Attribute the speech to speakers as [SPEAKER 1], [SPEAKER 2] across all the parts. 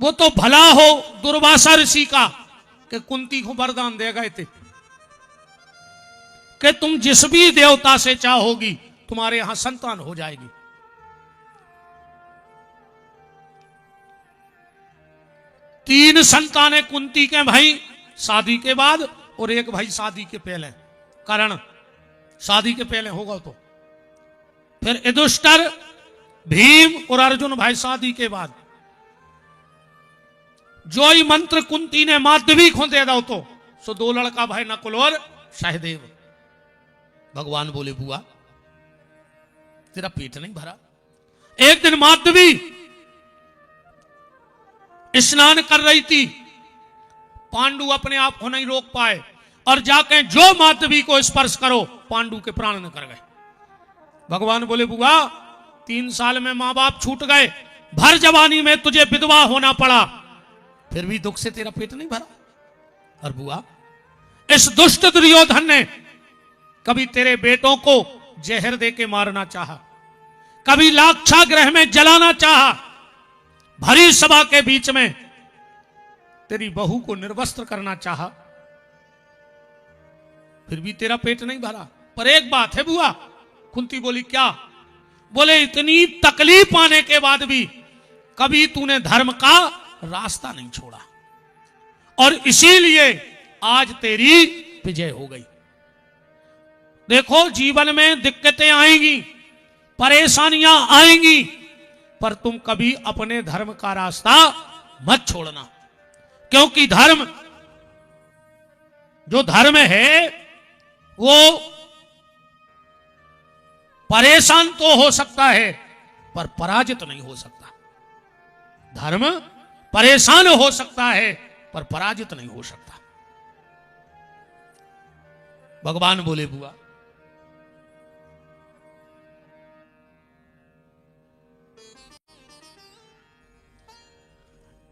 [SPEAKER 1] वो तो भला हो दुर्वासा ऋषि का कि कुंती को वरदान दे गए थे कि तुम जिस भी देवता से चाहोगी तुम्हारे यहां संतान हो जाएगी। तीन संतानें कुंती के भाई शादी के बाद और एक भाई शादी के पहले। कर्ण शादी के पहले होगा तो फिर युधिष्ठिर भीम और अर्जुन भाई शादी के बाद। जो ही मंत्र कुंती ने माधवी को दे दो तो सो दो लड़का भाई नकुल और सहदेव। भगवान बोले बुआ तेरा पेट नहीं भरा। एक दिन माधवी स्नान कर रही थी, पांडु अपने आप को नहीं रोक पाए और जाके जो माधवी को स्पर्श करो पांडु के प्राण निकल गए। भगवान बोले बुआ 3 साल में मां बाप छूट गए, भर जवानी में तुझे विधवा होना पड़ा, फिर भी दुख से तेरा पेट नहीं भरा। और बुआ इस दुष्ट दुर्योधन ने कभी तेरे बेटों को जहर दे के मारना चाहा, कभी लाक्षागृह में जलाना चाहा, भरी सभा के बीच में तेरी बहू को निर्वस्त्र करना चाहा, फिर भी तेरा पेट नहीं भरा। पर एक बात है बुआ। कुंती बोली क्या? बोले इतनी तकलीफ आने के बाद भी कभी तूने धर्म का रास्ता नहीं छोड़ा और इसीलिए आज तेरी विजय हो गई। देखो जीवन में दिक्कतें आएंगी, परेशानियां आएंगी, पर तुम कभी अपने धर्म का रास्ता मत छोड़ना, क्योंकि धर्म जो धर्म है वो परेशान तो हो सकता है पर पराजित नहीं हो सकता। धर्म परेशान हो सकता है पर पराजित नहीं हो सकता। भगवान बोले बुआ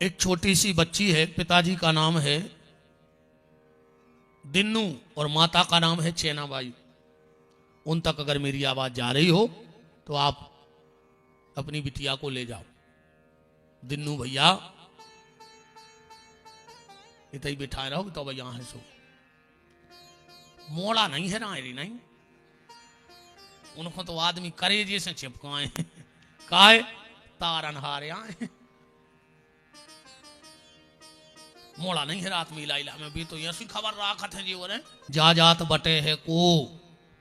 [SPEAKER 1] एक छोटी सी बच्ची है, पिताजी का नाम है दिन्नू और माता का नाम है चैनाबाई। उन तक अगर मेरी आवाज जा रही हो तो आप अपनी बिटिया को ले जाओ। दिन्नू भैया इतना ही बिठाए रहो तो भैया है सो मोड़ा नहीं है ना नहीं, उनको तो आदमी करे जैसे चिपकाए काहे तारन हारे आए। मोड़ा नहीं है रात में इला में भी तो ऐसी खबर राखत है जीवन जा जात बटे है को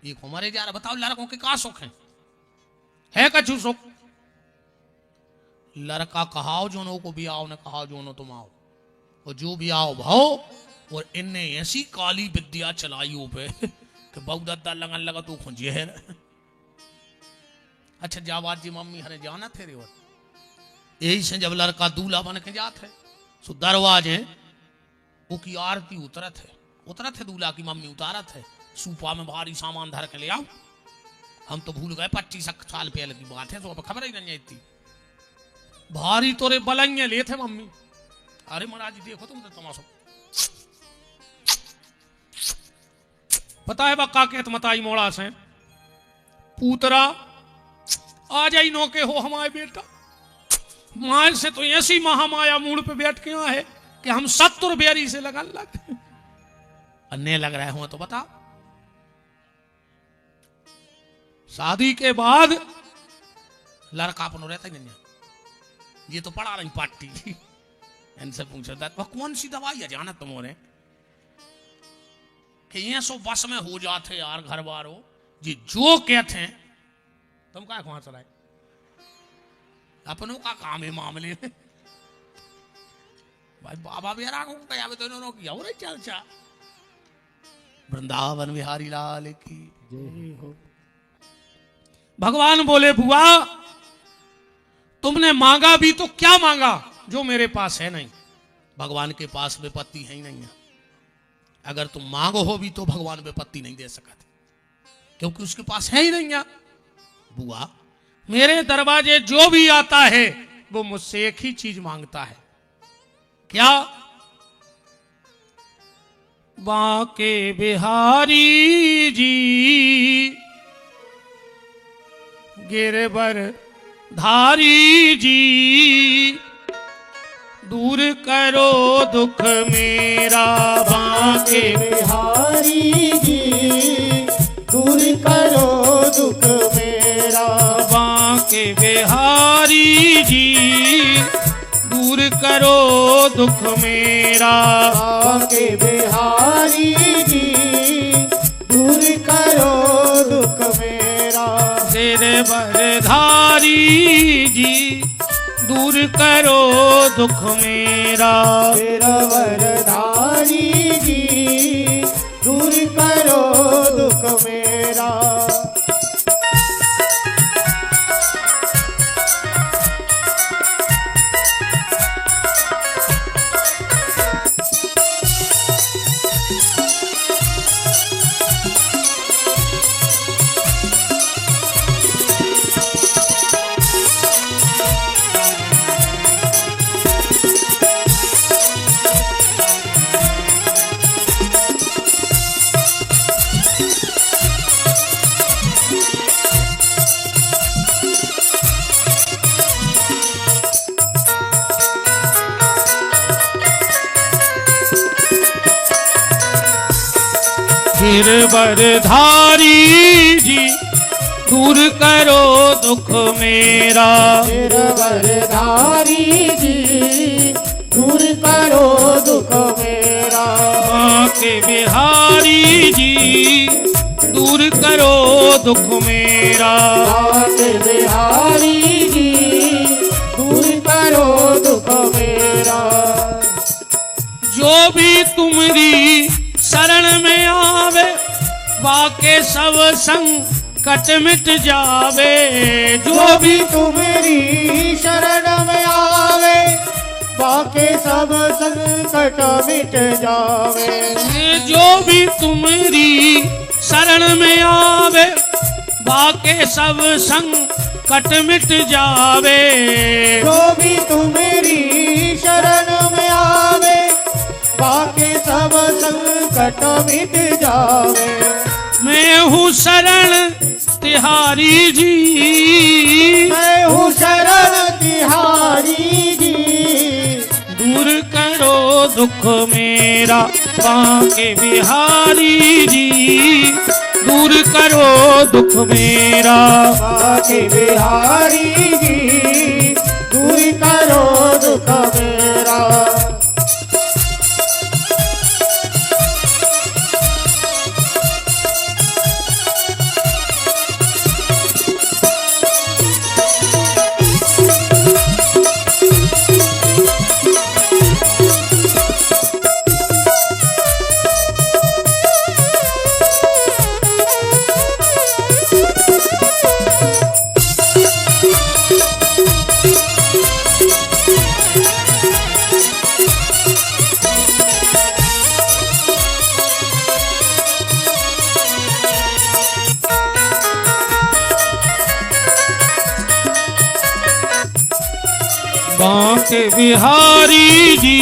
[SPEAKER 1] ये हमारे जा रहा। बताओ लड़कों के का सुख है कछु सुख? लड़का कहाओ जोनो को भी आओ, न कहा जोनो तुम आओ, और जो भी आओ भाओ। और इनने ऐसी काली विद्या चलाई हो पे कि बहुदत्ता लगन लगा तू खुंजे है। अच्छा जाबाद जी मम्मी हरे जाना थे रे यही से जब लड़का दूल्हा बन के जाते सो दरवाजे वो की आरती उतरत है दूल्हा की मम्मी उतारत है। सूपा में भारी सामान धर के ले आओ। हम तो भूल गए 25 साल पहले की बात है, तो अब खबर ही नहीं थी। भारी तोरे बलंगे ले थे मम्मी। अरे महाराज जी देखो तुम तमाशा। पता है बक्का के मतई मोड़ा से पूतरा आ जाई नौके हो हमारे बेटा। माय से तो ऐसी महामाया मूड पे बैठ के है कि हम 70 बेरी से लगन लग अन्य लग रहे हो तो बता। शादी के बाद लड़का अपन रहता ही नहीं, ये तो पड़ा नहीं पार्टी। इनसे पूछा था कौन सी दवाई है जाना तुम्हारे कि ये सो बस में हो जाते यार घर बारो जी जो कहते हैं तुम क्या कहां चलाए अपनों का काम है मामले में। भाई बाबा बेरा को क्या तो इन्होंने किया हो रही चर्चा। वृंदावन बिहारी लाल की जय हो। भगवान बोले बुआ तुमने मांगा भी तो क्या मांगा जो मेरे पास है नहीं। भगवान के पास विपत्ति है ही नहीं है। अगर तुम मांगो हो भी तो भगवान विपत्ति नहीं दे सकते क्योंकि उसके पास है ही नहीं है। बुआ मेरे दरवाजे जो भी आता है वो मुझसे एक ही चीज मांगता है। क्या? बांके बिहारी जी गिरबर धारी जी करो दुख मेरा बांके
[SPEAKER 2] बिहारी जी, दूर करो दुख मेरा।
[SPEAKER 1] बांके बिहारी जी, दूर करो दुख मेरा।
[SPEAKER 2] बांके बिहारी जी, दूर करो दुख मेरा।
[SPEAKER 1] गिरवरधारी जी, दूर करो दुख मेरा।
[SPEAKER 2] गिरवरधारी जी, दूर करो दुख मेरा।
[SPEAKER 1] गिरवरधारी जी, दूर करो दुख मेरा।
[SPEAKER 2] गिरवरधारी जी, दूर करो दुख मेरा।
[SPEAKER 1] बांके बिहारी जी, दूर करो दुख मेरा।
[SPEAKER 2] बांके बिहारी जी, दूर करो दुख मेरा।
[SPEAKER 1] जो भी तुमरी शरण में आवे, वाके सब संकट मिट जावे।
[SPEAKER 2] जो भी तुम्हारी शरण में आवे, बाके सब संकट मिट जावे।
[SPEAKER 1] जो भी तुमरी शरण में आवे, वाके सब संकट मिट जावे।
[SPEAKER 2] जो भी तुम्हारी शरण में आवे, बाके सब संकट मिट जावे।
[SPEAKER 1] मैं हूँ शरण तिहारी जी,
[SPEAKER 2] मैं हूँ शरण तिहारी जी,
[SPEAKER 1] दूर करो दुख मेरा। बांके बिहारी जी, दूर करो दुख मेरा।
[SPEAKER 2] बाके बिहारी जी, दूर करो दुख मेरा।
[SPEAKER 1] बांके बिहारी जी,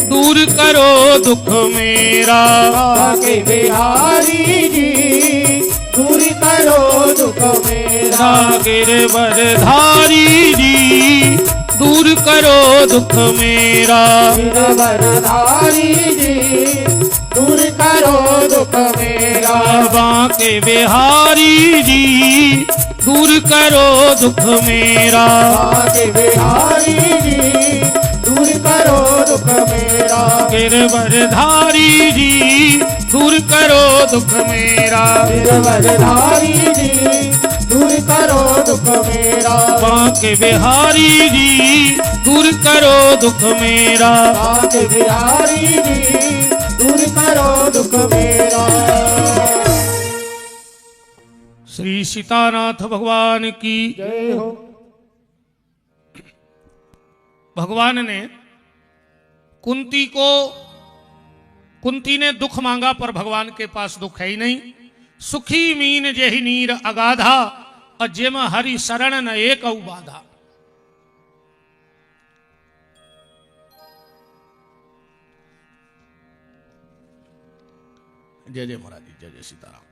[SPEAKER 1] दूर करो दुख मेरा।
[SPEAKER 2] बाके बिहारी जी, दूर करो दुख मेरा।
[SPEAKER 1] गिरवरधारी जी, दूर करो दुख मेरा।
[SPEAKER 2] गिरवरधारी जी, दूर करो दुख मेरा।
[SPEAKER 1] बांके बिहारी जी, दूर करो दुख मेरा।
[SPEAKER 2] बाके बिहारी जी, दूर करो दुख मेरा।
[SPEAKER 1] गिरवरधारी जी, दूर करो दुख मेरा।
[SPEAKER 2] गिरवरधारी जी, दूर करो दुख मेरा।
[SPEAKER 1] बांके बिहारी जी, दूर करो दुख मेरा।
[SPEAKER 2] बाके बिहारी जी, दूर करो दुख मेरा।
[SPEAKER 1] श्री सीतानाथ भगवान की
[SPEAKER 2] जय हो।
[SPEAKER 1] भगवान ने कुंती ने दुख मांगा, पर भगवान के पास दुख है ही नहीं। सुखी मीन जेहि नीर अगाधा, और जेम हरि शरण न एक बाधा। जय जय महाराज जी, जय जय सीताराम।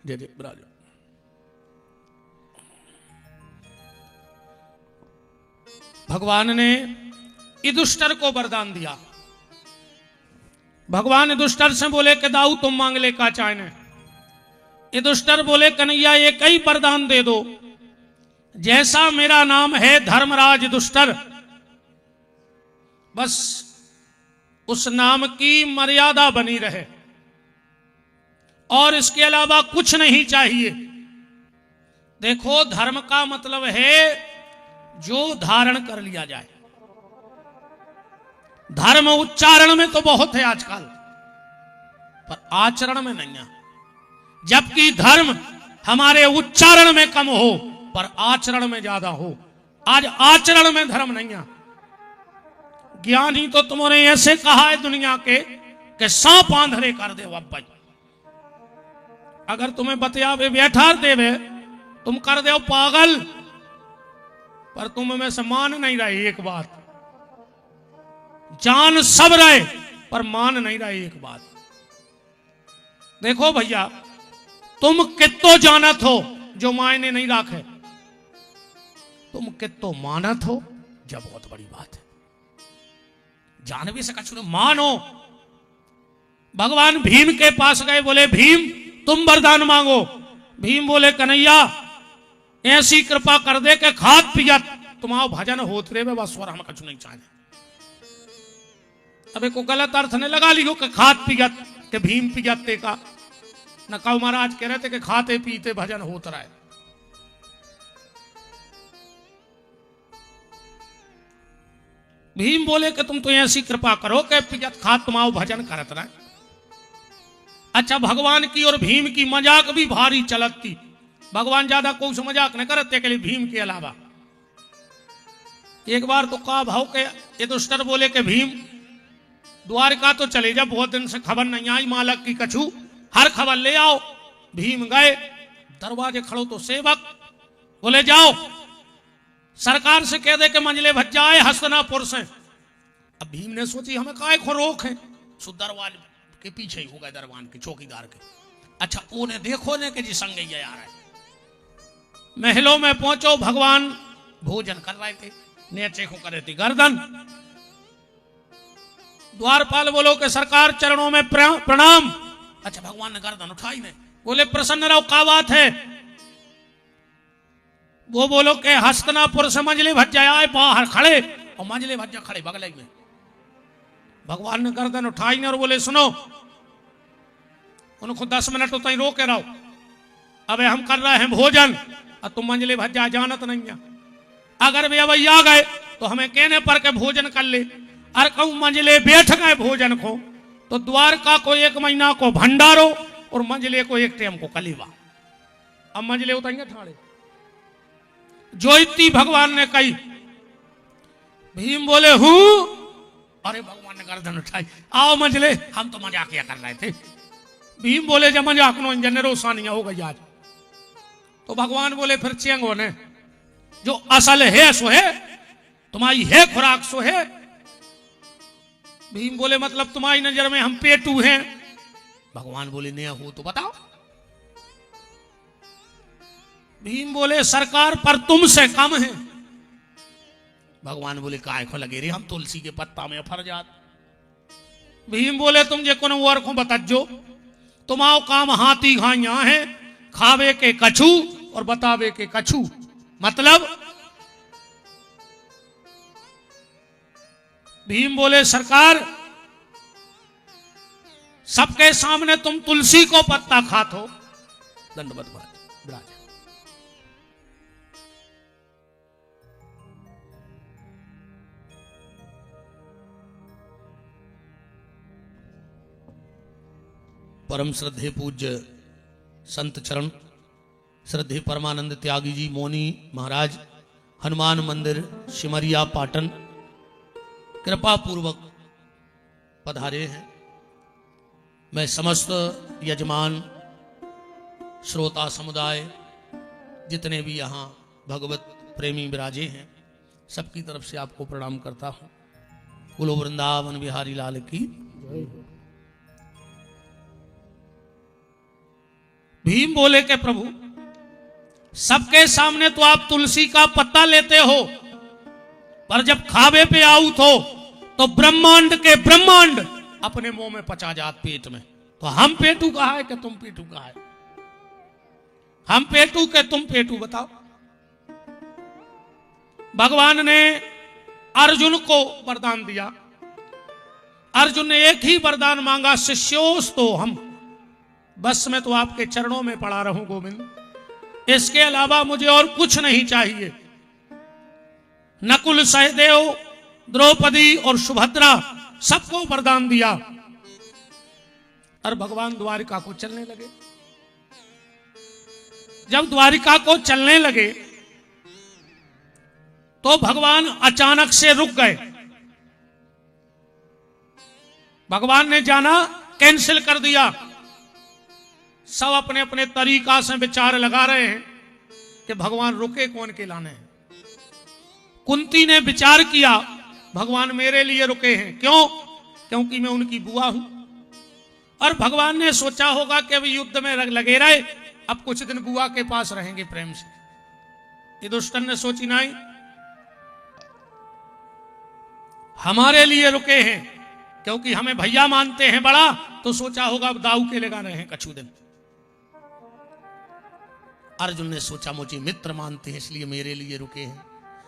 [SPEAKER 1] जय जय विराज। भगवान ने युधिष्ठिर को वरदान दिया। भगवान युधिष्ठिर से बोले कि दाऊ तुम मांग ले का चाहने। युधिष्ठिर बोले कन्हैया एक ही वरदान दे दो, जैसा मेरा नाम है धर्मराज युधिष्ठिर, बस उस नाम की मर्यादा बनी रहे और इसके अलावा कुछ नहीं चाहिए। देखो धर्म का मतलब है जो धारण कर लिया जाए। धर्म उच्चारण में तो बहुत है आजकल, पर आचरण में नहीं है। जबकि धर्म हमारे उच्चारण में कम हो पर आचरण में ज्यादा हो। आज आचरण में धर्म नहीं है। ज्ञानी तो तुमने ऐसे कहा है दुनिया के कि सांप आंधरे कर दे। अब भाई अगर तुम्हें बतियावे बैठार देवे तुम कर दो पागल, पर तुम में से मान नहीं रहे एक बात। जान सब रहे पर मान नहीं रहे एक बात। देखो भैया तुम कितो जानत हो जो मायने नहीं राखे, तुम कितो मानत हो जब बहुत बड़ी बात है। जान भी सका छुड़ो मानो। भगवान भीम के पास गए, बोले भीम तुम वरदान मांगो। भीम बोले कन्हैया ऐसी कृपा कर दे कि खात पियत तुम्हारा भजन होत रे बस और हम कछु नहीं चाहे। अब को गलत अर्थ ने लगा लियो कि खात पियत के भीम पियते का न कहो। महाराज कह रहे थे कि खाते पीते भजन होत रहा है। भीम बोले कि तुम तो ऐसी कृपा करो कि पियत खात तुम्हारा भजन करत रहे। अच्छा भगवान की और भीम की मजाक भी भारी चलत थी। भगवान ज्यादा कोई से मजाक न करते के लिए भीम के अलावा। एक बार तो का भाव के युधिष्ठिर बोले कि भीम द्वारका तो चले जा, बहुत दिन से खबर नहीं आई मालक की कछु, हर खबर ले आओ। भीम गए, दरवाजे खड़ो तो सेवक बोले जाओ सरकार से कह दे कि मंजले भज्जा आए हस्तनापुर से। अब भीम ने सोची हमें काय खो रोक है, सो दरवाजे के पीछे ही हो गए दरबान के चौकीदार के। अच्छा उन्हें देखो ने कि जी संग आ रहा है। महलों में पहुंचो, भगवान भोजन कर रहे थे, नेचे को करे थी गर्दन। द्वारपाल बोलो कि सरकार चरणों में प्रणाम। अच्छा भगवान ने गर्दन उठाई ने, बोले प्रसन्न रहो का बात है। वो बोलो कि हस्तनापुर से मंजले भज्जा आए बाहर खड़े, और मंजले भज्जा खड़े बगल में। भगवान ने गर्दन उठाई ने और बोले सुनो, उनको 10 मिनट उतना ही रोके रहो, अबे हम कर रहे हैं भोजन और तुम मंजले भज्जा जानत नहीं है। अगर वे अभी आ गए तो हमें कहने पर के भोजन कर ले, और कहूं मंजले बैठ गए भोजन को तो द्वारका को 1 महीना को भंडारो और मंजले को 1 टाइम को कलीवा। अब मंजले उतारेंगे ठाड़े जो इतनी भगवान ने कही। भीम बोले हूं, अरे भगवान ने गर्दन उठाई, आओ मंजले हम तो मजाक किया कर रहे थे। भीम बोले जब मजाक नो इंजन रोसानिया हो गई आज। तो भगवान बोले फिर चेंगो ने जो असल है सो है, तुम्हारी है खुराक सो है। भीम बोले मतलब तुम्हारी नजर में हम पेटू हैं। भगवान बोले नहीं हो तो बताओ। भीम बोले सरकार पर तुमसे कम है। भगवान बोले काय को लगे रे, हम तुलसी के पत्ता में फर जात। भीम बोले तुम जे कोनो और को बताजो, तुम्हारो काम हाथी घाइया है, खावे के कछु और बतावे के कछु। मतलब भीम बोले सरकार सबके सामने तुम तुलसी को पत्ता खात हो। दंडवत विराज। परम श्रद्धे पूज्य संत चरण श्रद्धे परमानंद त्यागी जी मौनी महाराज हनुमान मंदिर सिमरिया पाटन कृपा पूर्वक पधारे हैं। मैं समस्त यजमान श्रोता समुदाय जितने भी यहाँ भगवत प्रेमी विराजे हैं सबकी तरफ से आपको प्रणाम करता हूँ। बोलो वृंदावन बिहारी लाल की। भीम बोले के प्रभु सबके सामने तो आप तुलसी का पत्ता लेते हो, पर जब खावे पे आउत हो तो ब्रह्मांड के ब्रह्मांड अपने मुंह में पचा जात पेट में। तो हम पेटू कहा है कि तुम पेटू कहा है? हम पेटू के तुम पेटू? बताओ। भगवान ने अर्जुन को वरदान दिया। अर्जुन ने एक ही वरदान मांगा, शिष्योस तो हम, बस मैं तो आपके चरणों में पड़ा रहूं गोविंद, इसके अलावा मुझे और कुछ नहीं चाहिए। नकुल, सहदेव, द्रौपदी और सुभद्रा सबको वरदान दिया। और भगवान द्वारिका को चलने लगे। जब द्वारिका को चलने लगे तो भगवान अचानक से रुक गए। भगवान ने जाना कैंसिल कर दिया। सब अपने अपने तरीका से विचार लगा रहे हैं कि भगवान रुके कौन के लाने हैं। कुंती ने विचार किया, भगवान मेरे लिए रुके हैं। क्यों? क्योंकि मैं उनकी बुआ हूं। और भगवान ने सोचा होगा कि अभी युद्ध में लगे रहे, अब कुछ दिन बुआ के पास रहेंगे प्रेम से। ये दुष्टन ने सोची नहीं, हमारे लिए रुके हैं क्योंकि हमें भैया मानते हैं बड़ा, तो सोचा होगा अब दाऊ के लगा रहे हैं कछु दिन। अर्जुन ने सोचा मुझे मित्र मानते हैं इसलिए मेरे लिए रुके हैं।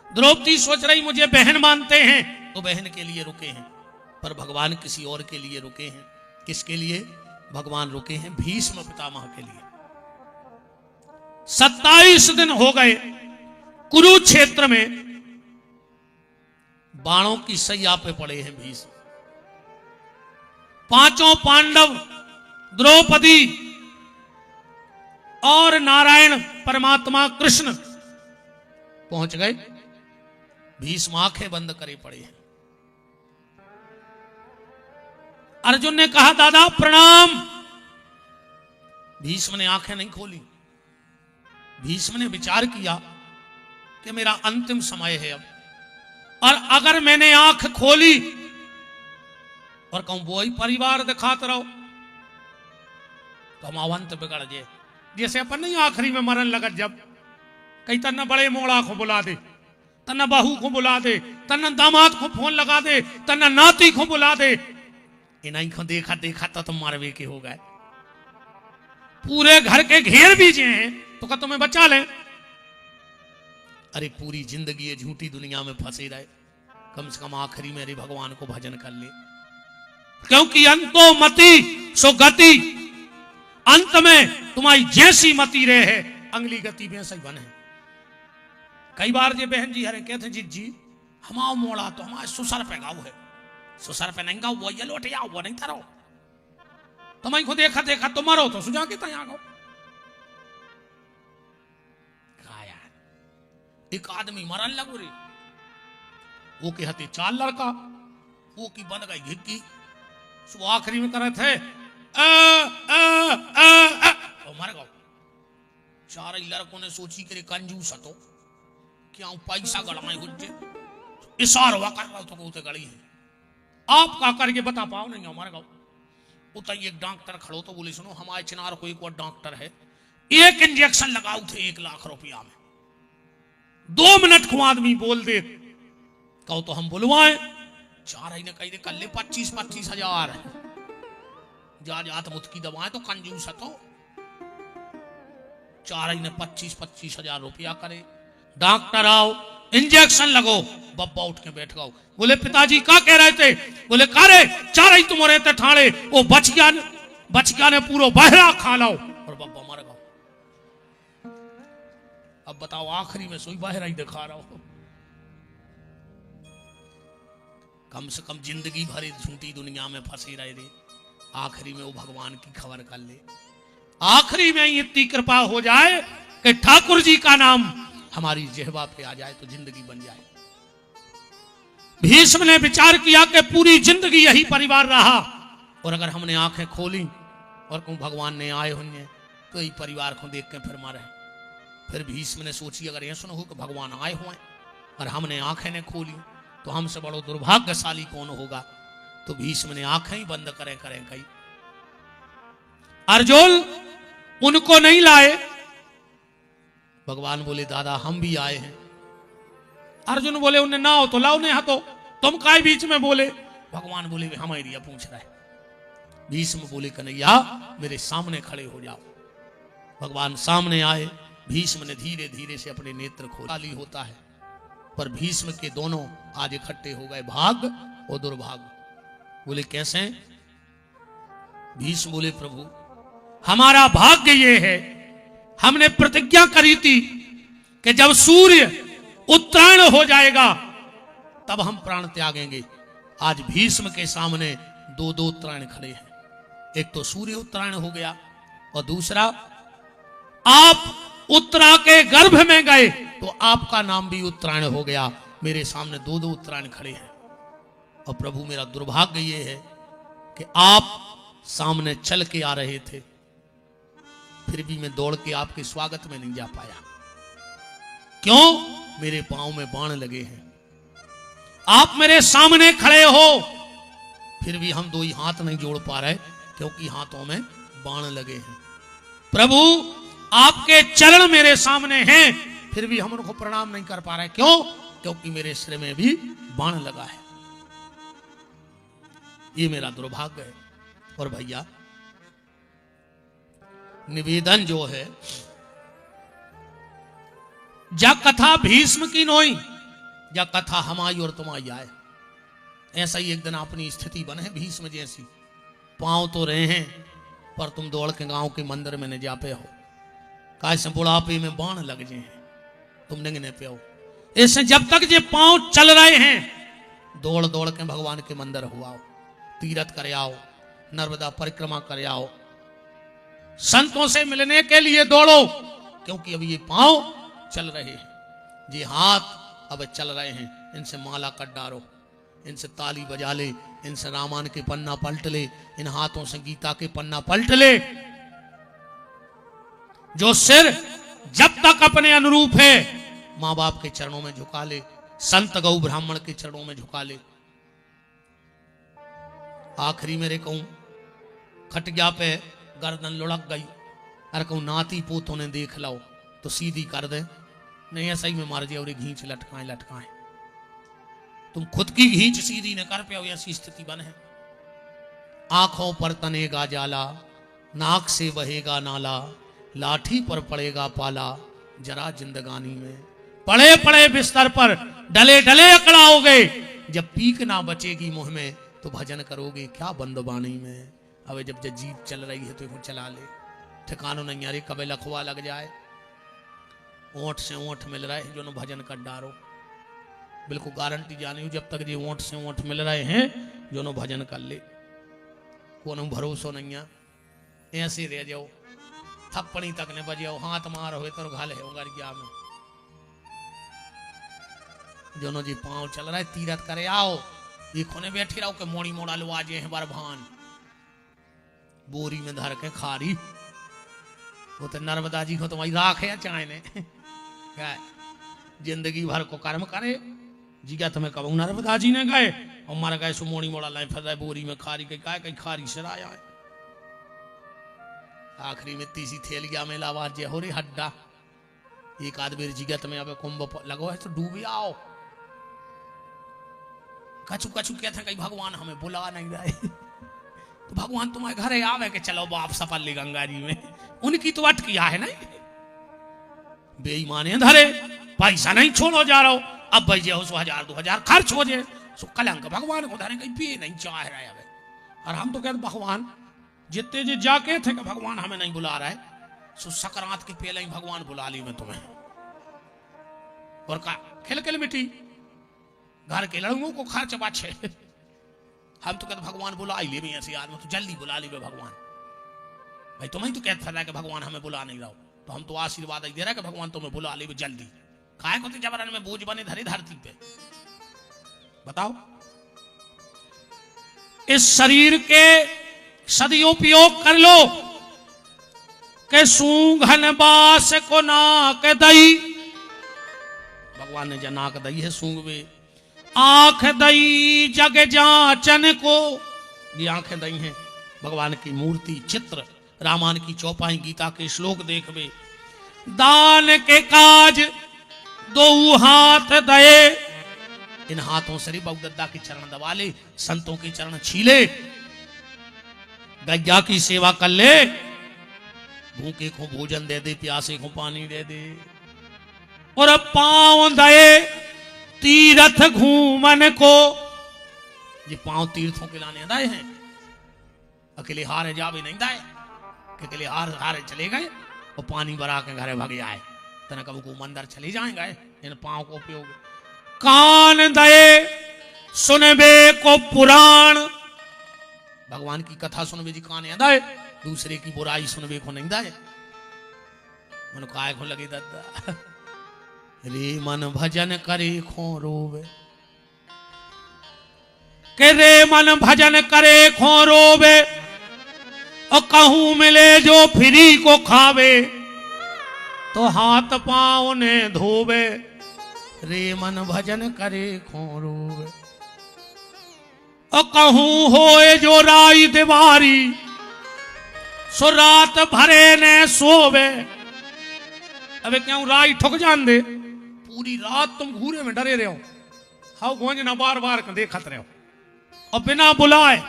[SPEAKER 1] द्रौपदी सोच रही मुझे बहन मानते हैं तो बहन के लिए रुके हैं। पर भगवान किसी और के लिए रुके हैं। किसके लिए? भगवान रुके हैं भीष्म पितामह के लिए। 27 दिन हो गए कुरुक्षेत्र में बाणों की सैया पे पड़े हैं भीष्म। पांचों पांडव, द्रौपदी और नारायण परमात्मा कृष्ण पहुंच गए। भीष्म आंखें बंद करे पड़े हैं। अर्जुन ने कहा दादा प्रणाम। भीष्म ने आंखें नहीं खोली। भीष्म ने विचार किया कि मेरा अंतिम समय है अब, और अगर मैंने आंख खोली और कहूं वही परिवार दिखाते रहो तो हम अवंत बिगड़ जाए। जैसे अपन नहीं आखिरी में मरण लगत, जब कहीं तन्ना बड़े मोड़ा को बुला दे, तन्ना बहू को बुला दे, तन्ना दामाद को फोन लगा दे, तन्ना नाती को बुला दे, इन्हीं को देखा देखा तो तुम मारवे के हो गए। पूरे घर के घेर भी जे हैं तो क्या तुम्हें बचा लें? अरे पूरी जिंदगी ये झूठी दुनिया में फंसे रहे, कम से कम आखिरी में अरे भगवान को भजन कर ले। क्योंकि अंतो मति सो गति, अंत में तुम्हारी जैसी मति रहे है अगली गति में सही बने। कई बार ये बहन जी हरे कहते जी हमारा मोड़ा तो हमारे सुसर पे गाँव है, सुसर पे नहीं गाँव वो ये लौटे आओ वो नहीं तरो, तुम्हें को देखा देखा तो मरो तो सुझा के तैयार गो। एक आदमी मरन लगो रे, वो के हते 4 लड़का, वो की बन गई घिक्की। सो आखिरी में करे थे मर गो। 4 लड़कों ने सोची करे कंजूस तो क्या पैसा गड़ाए गुज्जे, इशारा हुआ कर रहा तो को गड़ी है। आप का करके बता पाओ नहीं मर गो। उतर एक डॉक्टर खड़ो तो बोले सुनो हमारे चिनार को एक और डॉक्टर है, एक इंजेक्शन लगाओ थे 1 लाख रुपया में। 2 मिनट को आदमी बोल दे कहो तो हम बुलवाएं। 4 ने कही दे कर ले 25-25 हजार जा जात मुत की दवाएं तो कंजूस है तो। 4 ने 25-25 हजार रुपया करे। डॉक्टर आओ इंजेक्शन लगो, बब्बा उठ के बैठ गओ। बोले पिताजी क्या कह रहे थे? बोले का रे 4 तुम रहते ठाणे, वो बच गया ने पूरा बहरा खा लो और बब्बा मर गओ। अब बताओ आखिरी में सोई बाहर ही दिखा रहा हो। कम से कम जिंदगी भर झूठी दुनिया में फंसे रहे रे, आखिरी में वो भगवान की खबर कर ले। आखिरी में इतनी कृपा हो जाए कि ठाकुर जी का नाम हमारी जिह्वा पे आ जाए तो जिंदगी बन जाए। भीष्म ने विचार किया कि पूरी जिंदगी यही परिवार रहा, और अगर हमने आंखें खोली और कहूं भगवान ने आए होंगे तो यही परिवार को देख के फिर मारे। फिर भीष्म ने सोची अगर यह सुनो कि भगवान आए हुए और हमने आंखें ने खोली तो हमसे बड़ो दुर्भाग्यशाली कौन होगा। तो भीष्म ने आंखें ही बंद करें कही। अर्जुन उनको नहीं लाए। भगवान बोले दादा हम भी आए हैं। अर्जुन बोले उन्हें ना हो तो लाओ नहीं हाथो, तुम काय बीच में बोले। भगवान बोले वे हमारी रिया पूछ रहा है। भीष्म बोले कन्हैया मेरे सामने खड़े हो जाओ। भगवान सामने आए। भीष्म ने धीरे धीरे से अपने नेत्र खोली होता है, पर भीष्म के दोनों आज इकट्ठे हो गए, भाग और दुर्भाग। बोले कैसे? भीष्म बोले प्रभु हमारा भाग्य ये है, हमने प्रतिज्ञा करी थी कि जब सूर्य उत्तरायण हो जाएगा तब हम प्राण त्यागेंगे। आज भीष्म के सामने दो दो उत्तरायण खड़े हैं। एक तो सूर्य उत्तरायण हो गया और दूसरा आप उत्तरा के गर्भ में गए तो आपका नाम भी उत्तरायण हो गया। मेरे सामने दो दो उत्तरायण खड़े हैं और प्रभु मेरा दुर्भाग्य ये है कि आप सामने चल के आ रहे थे, फिर भी मैं दौड़ के आपके स्वागत में नहीं जा पाया। क्यों? मेरे पांव में बाण लगे हैं। आप मेरे सामने खड़े हो, फिर भी हम दो ही हाथ नहीं जोड़ पा रहे क्योंकि हाथों में बाण लगे हैं। प्रभु आपके चरण मेरे सामने हैं, फिर भी हम उनको प्रणाम नहीं कर पा रहे। क्यों? क्योंकि मेरे सिर में भी बाण लगा है। ये मेरा दुर्भाग्य है। और भैया निवेदन जो है, जा कथा भीष्म की नोई, जा कथा हमारी और तुम्हारी आए। ऐसा ही एक दिन अपनी स्थिति बने भीष्म जैसी। पांव तो रहे हैं पर तुम दौड़ के गांव के मंदिर में न जा पे हो। कैसे बुढ़ापे में बाण लग जाए तुम नहीं पे हो। ऐसे जब तक ये पांव चल रहे हैं दौड़ दौड़ के भगवान के मंदिर हुआ, तीर्थ कर आओ, नर्मदा परिक्रमा कर आओ, संतों से मिलने के लिए दौड़ो, क्योंकि अभी ये पांव चल रहे हैं, ये हाथ अब चल रहे हैं। इनसे माला कट डालो, इनसे ताली बजा ले, इनसे रामायण के पन्ना पलट ले, इन हाथों से गीता के पन्ना पलट ले। जो सिर जब तक अपने अनुरूप है मां बाप के चरणों में झुका ले, संत गौ ब्राह्मण के चरणों में झुका ले। आखिरी मेरे कहूं खटिया पे गर्दन लुढ़क गई, अरे कहूं नाती पोतों ने देख लो तो सीधी कर दे, नहीं ऐसा ही में मार जाए और घींच लटकाएं लटकाएं। तुम खुद की घींच सीधी न कर पे हो, ऐसी स्थिति बने। आंखों पर तनेगा जाला, नाक से बहेगा नाला, लाठी पर पड़ेगा पाला, जरा जिंदगानी में पड़े पड़े बिस्तर पर डले डले अकड़ाओगे, जब पीक ना बचेगी मुंह में तो भजन करोगे क्या बंदबानी में। अब जब जीत चल रही है तो इसको चला ले, ठिकानो नहीं। अरे कभी लखवा लग जाए, ओंठ से ओंठ मिल रहा है जो न भजन कर डारो। बिल्कुल गारंटी जानी हो, जब तक ये ओंठ से ओंठ मिल रहे हैं जो न भजन कर ले, को भरोसा नहीं है। ऐसे रह जाओ, थप्पड़ी तक ने बजाओ, हाथ मार हो तो घाल है गरिया में। जो जी पांव चल रहा है तीरथ करे आओ, ये खोने बैठी रहो के मोड़ी मोड़ा लो आज है बरभान, बोरी में धर के खारी। वो तो नर्मदा जी को तुम्हारी राख है चाहे ने क्या जिंदगी भर को कर्म करे जी। क्या तुम्हें कहूँ नर्मदा जी ने गए और मर गए सो मोड़ी मोड़ा लाए फंसा बोरी में खारी के कहीं खारी सराया है। आखिरी में तीसरी थैलिया में लावा जे हो रे हड्डा, एक आदमी जिगत में अब कुंभ लगो है तो डूबे आओ। कछु कछु कहते हैं कहीं भगवान हमें बुला नहीं रहे तो भगवान तुम्हारे घर आवे के चलो बाप सपल्ली गंगा जी में, उनकी तो अटकिया है नहीं। बेईमाने धरे पैसा नहीं छोड़ो जा रहा हो, अब भाई जो 1000 2000 खर्च हो जाए सो कलंक भगवान को धरे कहीं पिए नहीं चाह रहा है। और हम तो कहते भगवान जितने जे जाके थे कि भगवान हमें नहीं बुला रहा है, सो सकरात के पहले ही भगवान बुला ली मैं तुम्हें। और का खिल खिल मिट्टी घर के लड़कों को खर्च बाछे। हम तो कहते भगवान बुला ही ले भी ऐसे आदमी तो जल्दी बुला ली भगवान। भाई तुम्हें तो कहते था कि भगवान हमें बुला नहीं रहा, तो हम तो आशीर्वाद ही दे रहा है कि भगवान तुम्हें बुला ले जल्दी। काय को जबरन में बोझ बने धरे धरती पे। बताओ इस शरीर के सदुपयोग कर लो के सूंघन बास को नाक दई, भगवान ने जनाक दई है सूंघवे, आंख दई जग जाचन को, ये आंखें दई हैं भगवान की मूर्ति चित्र, रामायण की चौपाई गीता के श्लोक देखवे, दान के काज दो हाथ दए, इन हाथों से बहुदत्ता के चरण दबा ले, संतों के चरण छीले, गैया की सेवा कर ले, भूखे को भोजन दे दे, प्यासे को पानी दे दे, और पांव दए तीर्थ घूमन को। ये पांव तीर्थों के लाने दाए हैं, अकेले हारे जावे नहीं दाए, अकेले हारे चले गए और पानी भरा के घरे भागे आए, तना कब को मंदिर चले जाएंगे इन पांव को उपयोग। कान दए सुनबे को पुराण, भगवान की कथा सुनबे जी कान दाए, दूसरे की बुराई सुनबे को नहीं दाए। मन काय को लगे दादा रे मन भजन करे खो रोवे, के रे मन भजन करे खो रोवे, और कहूं मिले जो फ्री को खावे, तो हाथ पांव ने धोवे, रे मन भजन करे खो रोवे। और कहूं होए जो राई दीवारी, सो रात भरे ने सोवे। अबे क्यों राई ठुक जान दे, पूरी रात तुम घूरे में डरे रहो, हाउ गोंज ना बार बार देखत रहो, और बिना बुलाए।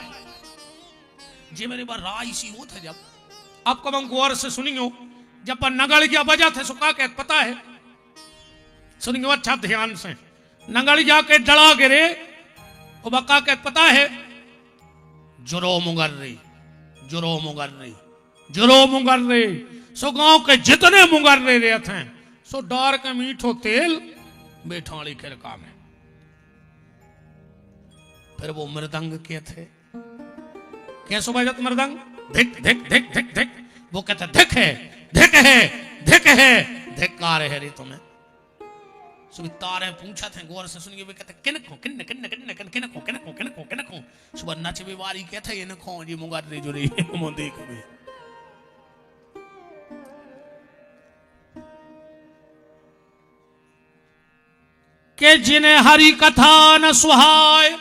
[SPEAKER 1] जे मेरे बार राई सी होत है, जब आपको हम गौर से सुनियो, जब पर नगड़ क्या बजा थे सुखा के पता है, सुनियो अच्छा ध्यान से, नगड़ जाके डड़ा गिरे, और बका के पता है, जुरो मुगर रही, जुरो मुगर रही, जुरो मुगर रही, सो गांव के जितने मुगर रहे थे, सो डार के मीठो तेल बेठाड़ी खिड़का में। फिर वो मृदंग के थे, कैसो बजत मृदंग, धिक धिक धिक धिक धिक, वो कहते धिक है धिक है धिक है, धिक्कार है रे तुम्हें। सुबह तारे पूछा थे गौर से सुनिए, वे कहते किनको किन्न किन्न किन्न किन्न किनको किनको किनको किनको, सुबह नचबे वारी कहते इनको जी मुगार रे जो रे मो देख में। के जिन्हें हरि कथा न सुहाय,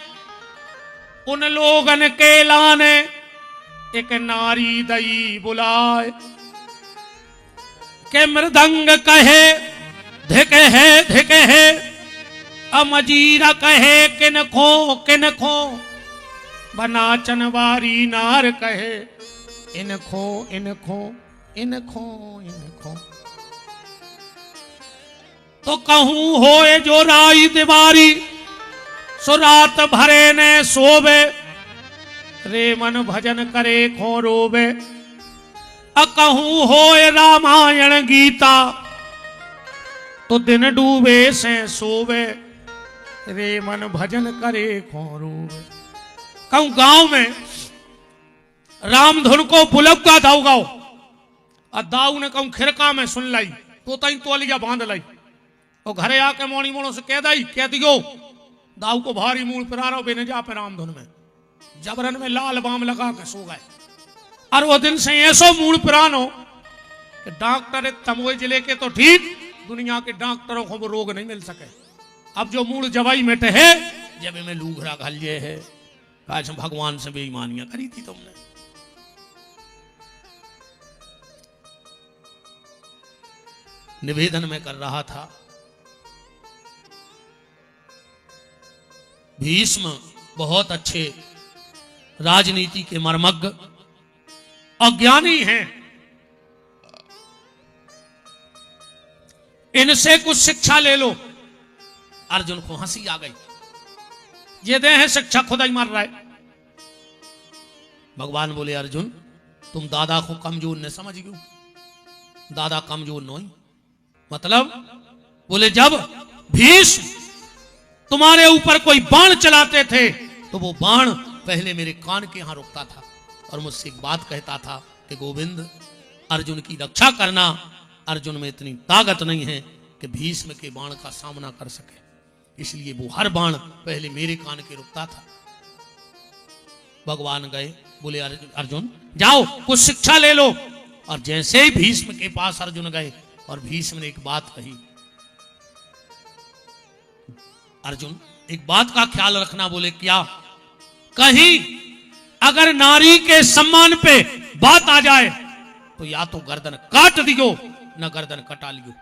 [SPEAKER 1] उन लोगन के लाने एक नारी दई बुलाए, के मृदंग कहे धिक है, अमजीरा कहे किनको किनको, बनाचन वारी नार कहे इनको इनको इनको इनको। तो कहूं होए जो राई दीवारी, सो रात भरे ने सोवे, रे मन भजन करे खो रोवे। अकहूं होए रामायण गीता, तो दिन डूबे से सोवे, रे मन भजन करे खो रोवे। कहूं गांव में राम धुन को बुलबका दाऊ गाओ, और दाऊ ने कहूं खिरका में सुन लाई, तो तई तोलिया बांध लाई, और घरे आके मोणी मोणों से कह दियो दाऊ को भारी मूल पिरारो बेने जा पे राम धुन में, जबरन में लाल बाम लगा के सो गए। और वो दिन से ऐसो मूल पिरानो कि डॉक्टर तमोई जिले के तो ठीक, दुनिया के डॉक्टरों को वो रोग नहीं मिल सके। अब जो मूल जवाई मेटे है, जब में लूघरा घलिए है, आज भगवान से बेईमानियां करी थी तुमने। निवेदन में कर रहा था, भीष्म बहुत अच्छे राजनीति के मर्मज्ञ अज्ञानी हैं, इनसे कुछ शिक्षा ले लो। अर्जुन को हंसी आ गई, ये दे है शिक्षा खुदा ही मार रहा है। भगवान बोले अर्जुन तुम दादा को कमजोर न समझ गयो, दादा कमजोर नहीं मतलब, बोले जब भीष्म तुम्हारे ऊपर कोई बाण चलाते थे, तो वो बाण पहले मेरे कान के यहां रुकता था और मुझसे एक बात कहता था कि गोविंद अर्जुन की रक्षा करना, अर्जुन में इतनी ताकत नहीं है कि भीष्म के बाण का सामना कर सके, इसलिए वो हर बाण पहले मेरे कान के रुकता था। भगवान गए, बोले अर्जुन जाओ कुछ शिक्षा ले लो। और जैसे ही भीष्म के पास अर्जुन गए और भीष्म ने एक बात कही, अर्जुन एक बात का ख्याल रखना, बोले क्या, कहीं अगर नारी के सम्मान पे बात आ जाए तो या तो गर्दन काट दियो न गर्दन कटा लियो।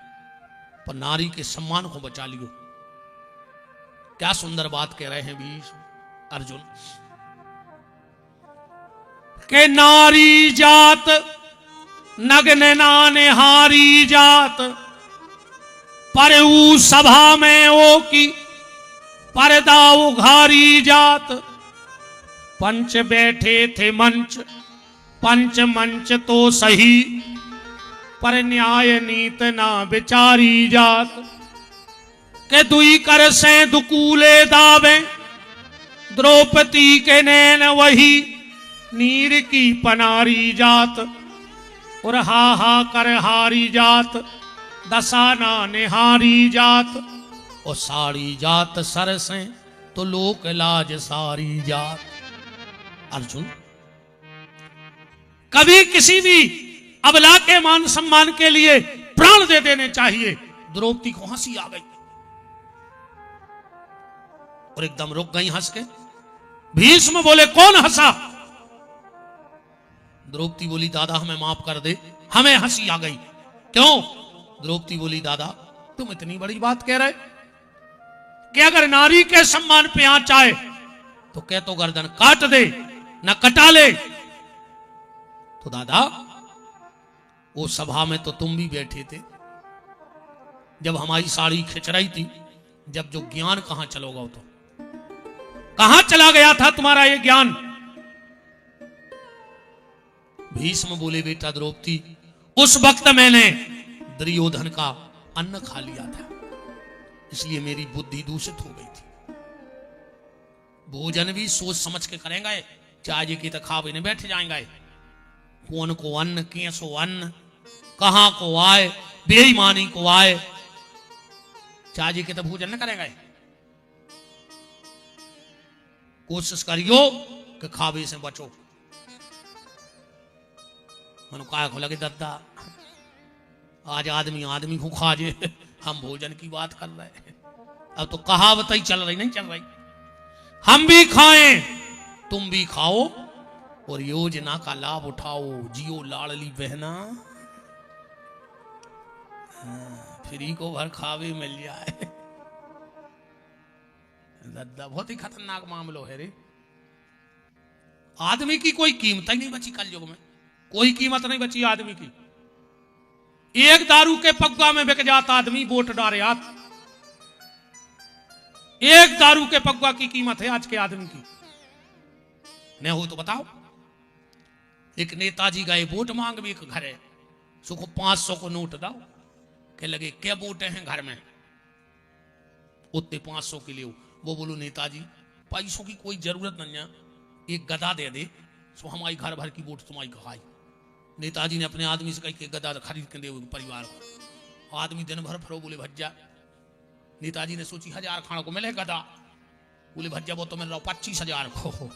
[SPEAKER 1] पर नारी के सम्मान को बचा लियो। क्या सुंदर बात कह रहे हैं भीष्म अर्जुन के नारी जात नग्न नानेहारी जात पर ऊ सभा में ओ की पर्दा उघारी जात। पंच बैठे थे मंच पंच मंच तो सही पर न्याय नीत ना विचारी जात। के दुई कर से दुकूले दावे द्रौपदी के नैन वही नीर की पनारी जात। और हा हा कर हारी जात दसाना निहारी जात। और सारी जात सर से तो लोक लाज सारी जात। अर्जुन कभी किसी भी अबला के मान सम्मान के लिए प्राण दे देने चाहिए। द्रौपदी को हंसी आ गई और एकदम रुक गई हंस के। भीष्म बोले कौन हंसा? द्रौपदी बोली दादा हमें माफ कर दे, हमें हंसी आ गई। क्यों? द्रौपदी बोली दादा तुम इतनी बड़ी बात कह रहे कि अगर नारी के सम्मान पे आंच आए तो कह तो गर्दन काट दे न कटा ले। तो दादा वो सभा में तो तुम भी बैठे थे जब हमारी साड़ी खिंच रही थी, जब जो ज्ञान कहां चलोगा तो कहां चला गया था तुम्हारा ये ज्ञान? भीष्म बोले बेटा द्रौपदी उस वक्त मैंने दुर्योधन का अन्न खा लिया था, इसलिए मेरी बुद्धि दूषित हो गई थी। भोजन भी सोच समझ के करेंगे, चाय की तो खावे नहीं बैठ जाएंगे। कौन को अन्न, कैसो अन्न, कहां को आए, बेईमानी को आए, चाय के तो भोजन न करेंगे। कोशिश करियो कि खावे से बचो। मनु काय को लगे दद्दा आज आदमी आदमी को खा जे, हम भोजन की बात कर रहे हैं। अब तो कहावत ही चल रही नहीं चल रही। हम भी खाएं तुम भी खाओ और योजना का लाभ उठाओ, जियो लाडली बहना। फ्री को भर खावे मिल जाए। दद्दा बहुत ही खतरनाक मामलो है रे। आदमी की कोई कीमत ही नहीं बची कलयुग में, कोई कीमत नहीं बची आदमी की। एक दारू के पग्गा में बिक जाता आदमी वोट डारे आप। एक दारू के पग्गा की कीमत है आज के आदमी की। नहीं हो तो बताओ। एक नेताजी गए वोट मांग भी एक घर है, सुखो 500 को नोट दाओ के लगे क्या वोट हैं घर में, उतने 500 के लिए। वो बोलो नेताजी पैसों की कोई जरूरत नहीं है, एक गदा दे दे सो हमारी घर भर की वोट तुम्हारी खाई। नेताजी ने अपने आदमी से कही कि गदा खरीद के दे परिवार को। आदमी दिन भर फरो बोले भज्जा। नेताजी ने सोची 1000 खाने को मिले गदा, बोले भज्जा वो तो मिल रहा 25,000 को।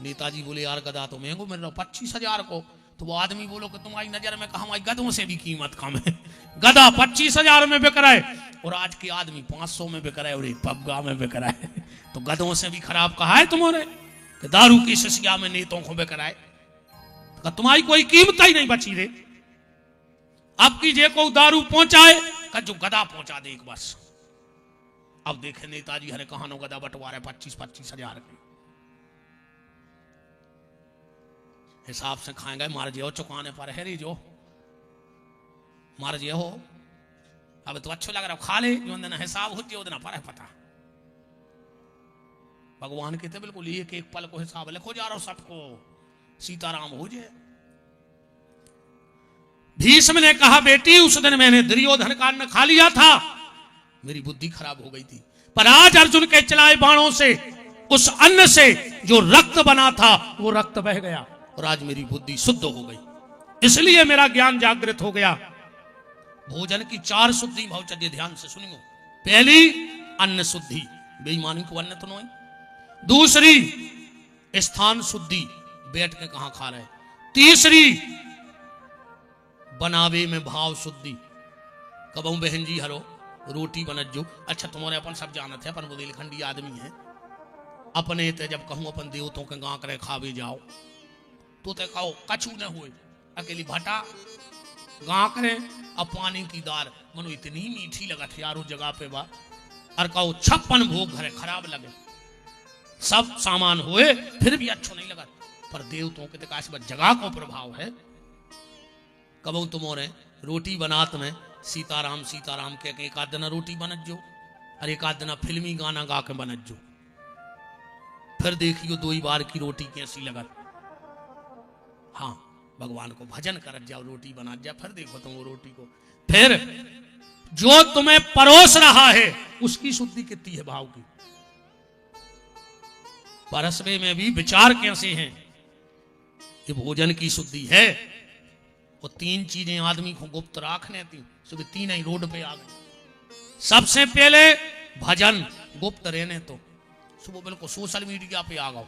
[SPEAKER 1] नेताजी बोले यार गदा तो महंगो मिल रहा 25,000 को। तो वो आदमी बोलो कि तुम्हारी नजर में कहा हमारी गदों से भी कीमत कम है। गदा 25,000 में बिक रहा है और आज के आदमी 500 में बिक रहा है और एक पग्गा में बिक रहा है। तो गदों से भी खराब कहा है तुम्हारे कि दारू की शिशिया में नेतों को बिक रहा है। तो तुम्हारी कोई कीमत ही नहीं बची रे। अब की जे को दारू पहुंचाए का जो गदा पहुंचा दे एक बस। अब देखे नेताजी हरे कहानो गदा बंटवा रहे 25,000 के हिसाब से खाएंगे। मार जियो चुकाने पर है री जो मार जियो हो। अब तो अच्छो लग रहा खा ले, जो दिन हिसाब हो जो दिन पर है पता। भगवान कहते बिल्कुल एक एक पल को हिसाब लिखो जा रहा हो सबको, सीताराम हो जाए। भीष्म ने कहा बेटी उस दिन मैंने दुर्योधन का अन्न खा लिया था, मेरी बुद्धि खराब हो गई थी, पर आज अर्जुन के चलाए बाणों से उस अन्न से जो रक्त बना था वो रक्त बह गया और आज मेरी बुद्धि शुद्ध हो गई, इसलिए मेरा ज्ञान जागृत हो गया। भोजन की 4 शुद्धि भाव चलिए ध्यान से सुनियो। पहली अन्न शुद्धि, बेईमानी को अन्न तो नहीं। दूसरी स्थान शुद्धि, बैठ के कहां खा रहे। तीसरी बनावे में भाव शुद्धि, कबू बहन जी हरो रोटी बनत जो। अच्छा तुम्हारे अपन सब जानत है, अपन बुंदेलखंडी आदमी है, अपने ते जब कहूं अपन देवतों के गांव करे खावे जाओ तो ते कहो कछु न हुए, अकेली भाटा गा करें अब पानी की दार मनो इतनी मीठी लगा थी यार उस जगह पे बा और कहो 56 भोग घरे खराब लगे सब सामान हुए फिर भी अच्छो नहीं लगा पर देवताओं के दिकाश में जगह को प्रभाव है कबो तुमोरे रोटी बनात में सीताराम सीताराम के एक आध दिन रोटी बनत जो और एक आध दिन फिल्मी गाना गा के बनत जो फिर देखियो 2 ही बार की रोटी कैसी लगत हाँ भगवान को भजन करत जाओ रोटी बना जाओ फिर देखो तुम वो रोटी को फिर जो तुम्हें परोस रहा है उसकी शुद्धि कितनी है भाव की परसवे में भी विचार कैसे हैं ये भोजन की शुद्धि है वो 3 चीजें आदमी को गुप्त रखने थी सुबह 3 ही रोड पे आ गए सबसे पहले भजन गुप्त रहने तो सुबह बिल्कुल सोशल मीडिया पे आ गओ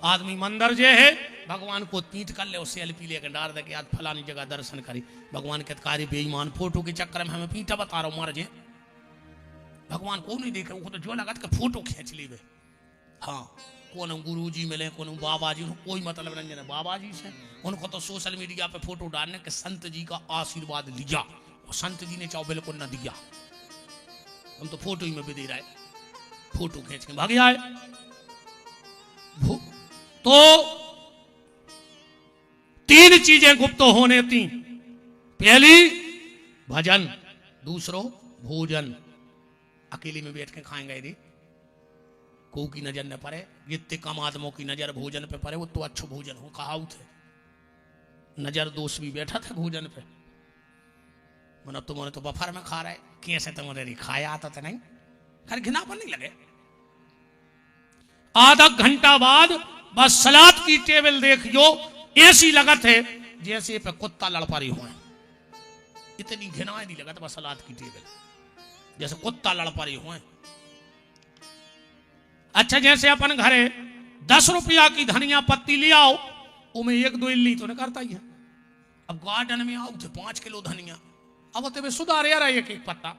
[SPEAKER 1] आदमी मंदिर जे है भगवान को पीट कर ले सेल्फी लेकर डाल दे के आज फलानी जगह दर्शन करी भगवान के कार्य बेईमान फोटो के चक्कर में हमें पीटा बता रहा हूं मार जे भगवान को नहीं देखे उनको तो जो लगा के फोटो खींच ली वे हाँ कौन गुरु जी मिले कौन बाबा जी कोई मतलब नहीं है बाबा जी से उनको तो सोशल मीडिया पे फोटो डालने के संत जी का आशीर्वाद लिया और संत जी ने चाहो बिल्कुल न दिया हम तो फोटो ही में भी दे रहा है फोटो खींच के भाग आए तो 3 चीजें गुप्त होने थी पहली भजन दूसरो भोजन अकेले में बैठ के खाएंगे यदि को की नजर न पड़े जितने कम आदमों की नजर भोजन पे पड़े वो तो अच्छो भोजन हो कहावत है नजर दोष भी बैठा था भोजन पे मतलब तुम्हारे तो बफर में खा रहे कैसे तुम्हारे खाया आता था नहीं खैर घिना पर नहीं लगे आधा घंटा बाद बस सलाद की टेबल देखियो ऐसी लगत है जैसे पे कुत्ता लड़ पा रही हो इतनी घिना नहीं लगत बस सलाद की टेबल जैसे कुत्ता लड़ पा रही हो अच्छा जैसे अपन घरे 10 रुपया की धनिया पत्ती ले आओ उमें 1-2 इल्ली तो नहीं करता ही है अब गार्डन में आओ थे 5 किलो धनिया अब तो सुधार रहा है एक पत्ता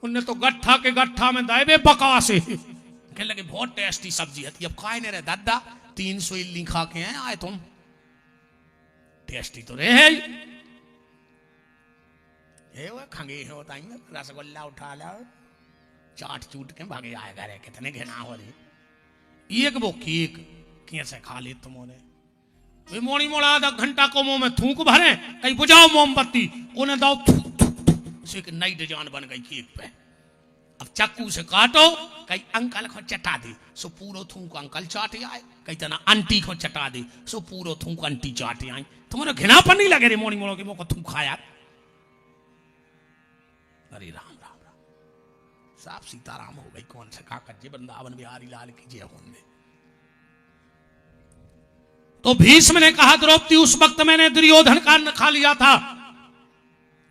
[SPEAKER 1] उनने तो गट्ठा के गट्ठा में दाए बका से कहने लगे बहुत टेस्टी सब्जी है अब खाए नहीं रहे दादा 300 इल्ली खा के हैं आए तुम टेस्टी तो रहे वो खंगे होता है रसगुल्ला उठा ला चाट चूट के भागे आए घरे कितने घिना हो रही एक वो केक कैसे खा ले तुमने मोड़ी मोड़ा आधा घंटा को मुंह में थूक भरे कहीं बुझाओ मोमबत्ती उन्हें दो से एक नई डिजाइन बन गई केक पे अब चाकू से काटो कहीं अंकल को चटा दे सो पूरो थूक अंकल चाटे आए कहीं तना आंटी को चटा दे सो पूरो थूक आंटी चाटे आई तुम्हारा घिना पर नहीं लगे रे मोड़ी मोड़ो के मुंह को थूक खाया अरे राम राम राम साफ सीताराम हो गई कौन से काका जी वृंदावन बिहारी लाल की जय होंगे तो भीष्म ने कहा द्रौपदी उस वक्त मैंने दुर्योधन का अन्न खा लिया था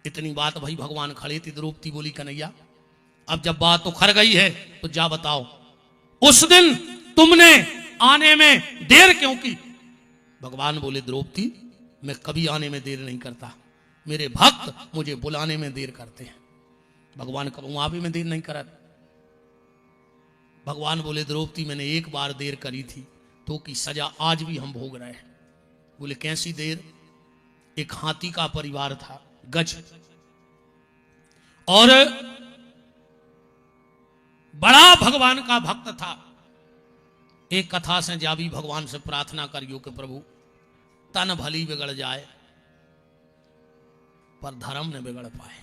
[SPEAKER 1] इतनी बात भाई भगवान खड़े थी द्रौपदी बोली कन्हैया अब जब बात तो खर गई है तो जा बताओ उस दिन तुमने आने में देर क्यों की भगवान बोले द्रौपदी मैं कभी आने में देर नहीं करता मेरे भक्त मुझे बुलाने में देर करते हैं भगवान कब वहां भी मैं देर नहीं करा भगवान बोले द्रौपदी मैंने एक बार देर करी थी तो की सजा आज भी हम भोग रहे हैं बोले कैसी देर एक हाथी का परिवार था गज और बड़ा भगवान का भक्त था एक कथा से जा भी भगवान से प्रार्थना करियो कि प्रभु तन भली बिगड़ जाए पर धर्म न बिगड़ पाए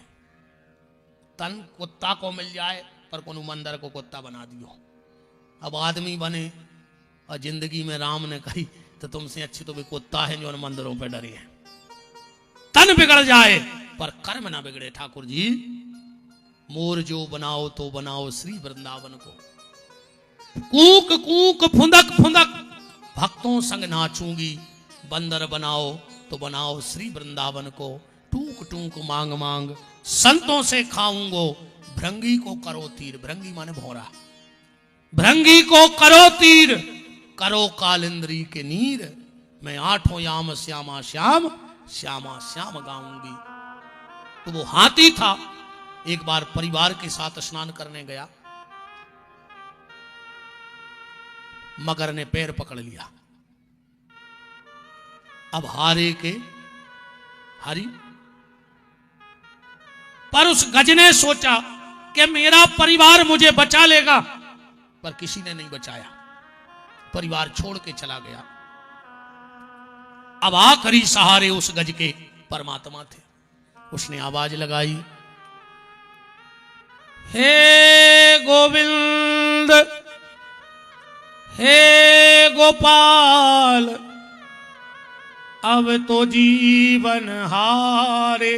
[SPEAKER 1] तन कुत्ता को मिल जाए पर कोनो मंदिर को कुत्ता बना दियो अब आदमी बने और जिंदगी में राम ने कही तो तुमसे अच्छी तो भी कुत्ता है जो मंदिरों पे डरे हैं तन बिगड़ जाए पर कर्म ना बिगड़े ठाकुर जी मोर जो बनाओ तो बनाओ श्री वृंदावन को कूक कूक फुंदक फुंदक भक्तों संग नाचूंगी बंदर बनाओ तो बनाओ श्री वृंदावन को टूक टूक मांग मांग संतों से खाऊंगो भृंगी को करो तीर भृंगी माने भौरा भृंगी को करो तीर करो कालिंद्री के नीर मैं 8 याम श्यामा श्याम श्यामा श्याम गाऊंगी तो वो हाथी था एक बार परिवार के साथ स्नान करने गया मगर ने पैर पकड़ लिया अब हारे के हरी पर उस गज ने सोचा कि मेरा परिवार मुझे बचा लेगा, पर किसी ने नहीं बचाया, परिवार छोड़ के चला गया। अब आखिरी सहारे उस गज के परमात्मा थे। उसने आवाज लगाई, हे गोविंद, हे गोपाल, अब तो जीवन हारे।